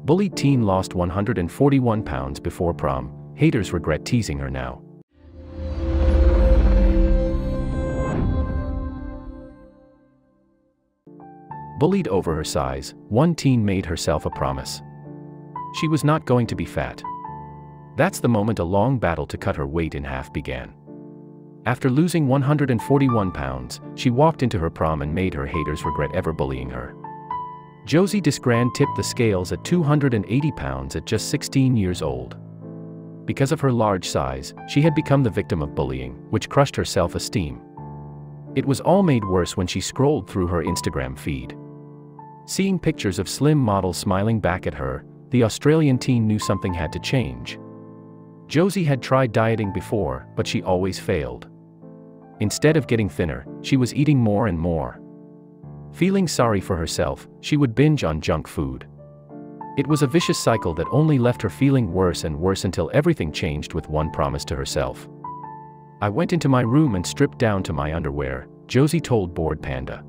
Bullied teen lost 141 pounds before prom, haters regret teasing her now. Bullied over her size, one teen made herself a promise. She was not going to be fat. That's the moment a long battle to cut her weight in half began. After losing 141 pounds, she walked into her prom and made her haters regret ever bullying her. Josie Disgrand tipped the scales at 280 pounds at just 16 years old. Because of her large size, she had become the victim of bullying, which crushed her self-esteem. It was all made worse when she scrolled through her Instagram feed. Seeing pictures of slim models smiling back at her, the Australian teen knew something had to change. Josie had tried dieting before, but she always failed. Instead of getting thinner, she was eating more and more. Feeling sorry for herself, she would binge on junk food. It was a vicious cycle that only left her feeling worse and worse until everything changed with one promise to herself. "I went into my room and stripped down to my underwear," Josie told Bored Panda.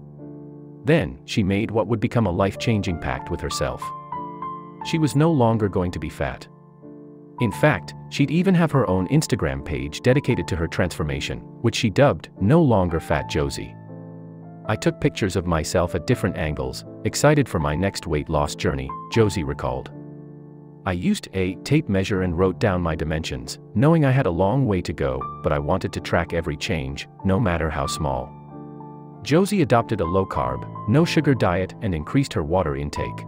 Then, she made what would become a life-changing pact with herself. She was no longer going to be fat. In fact, she'd even have her own Instagram page dedicated to her transformation, which she dubbed, "No Longer Fat Josie." "I took pictures of myself at different angles, excited for my next weight loss journey," Josie recalled. "I used a tape measure and wrote down my dimensions, knowing I had a long way to go, but I wanted to track every change, no matter how small." Josie adopted a low-carb, no-sugar diet and increased her water intake.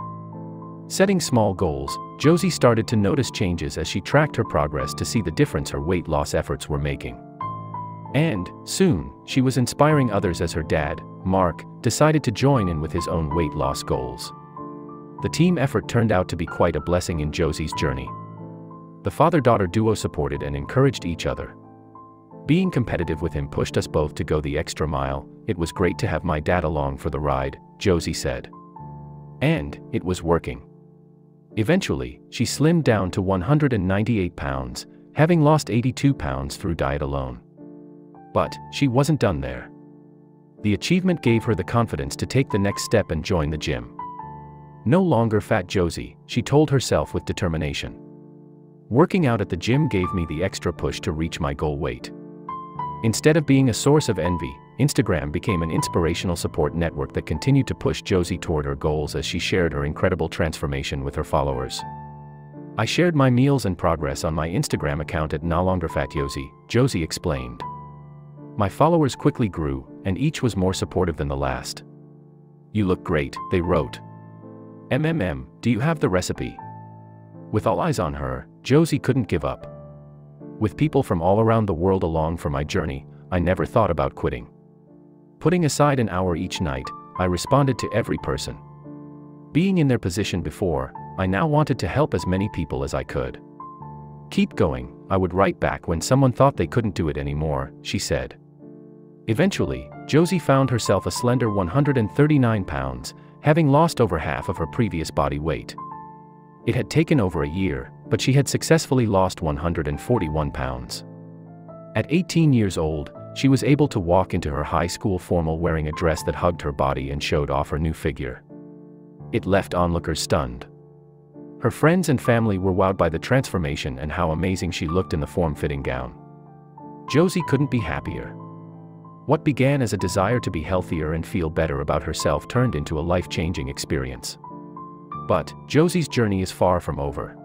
Setting small goals, Josie started to notice changes as she tracked her progress to see the difference her weight loss efforts were making. And, soon, she was inspiring others as her dad, Mark, decided to join in with his own weight loss goals. The team effort turned out to be quite a blessing in Josie's journey. The father-daughter duo supported and encouraged each other. "Being competitive with him pushed us both to go the extra mile. It was great to have my dad along for the ride," Josie said. And, it was working. Eventually, she slimmed down to 198 pounds, having lost 82 pounds through diet alone. But, she wasn't done there. The achievement gave her the confidence to take the next step and join the gym. "No longer fat Josie," she told herself with determination. "Working out at the gym gave me the extra push to reach my goal weight." Instead of being a source of envy, Instagram became an inspirational support network that continued to push Josie toward her goals as she shared her incredible transformation with her followers. "I shared my meals and progress on my Instagram account at No Longer Fat Josie," Josie explained. "My followers quickly grew, and each was more supportive than the last." "You look great," they wrote. Do you have the recipe?" With all eyes on her, Josie couldn't give up. "With people from all around the world along for my journey, I never thought about quitting. Putting aside an hour each night, I responded to every person. Being in their position before, I now wanted to help as many people as I could. Keep going," I would write back when someone thought they couldn't do it anymore, she said. Eventually, Josie found herself a slender 139 pounds, having lost over half of her previous body weight. It had taken over a year, but she had successfully lost 141 pounds. At 18 years old, she was able to walk into her high school formal wearing a dress that hugged her body and showed off her new figure. It left onlookers stunned. Her friends and family were wowed by the transformation and how amazing she looked in the form-fitting gown. Josie couldn't be happier. What began as a desire to be healthier and feel better about herself turned into a life-changing experience. But, Josie's journey is far from over.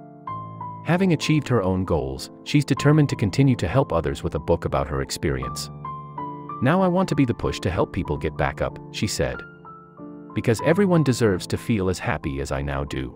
Having achieved her own goals, she's determined to continue to help others with a book about her experience. "Now I want to be the push to help people get back up," she said. "Because everyone deserves to feel as happy as I now do."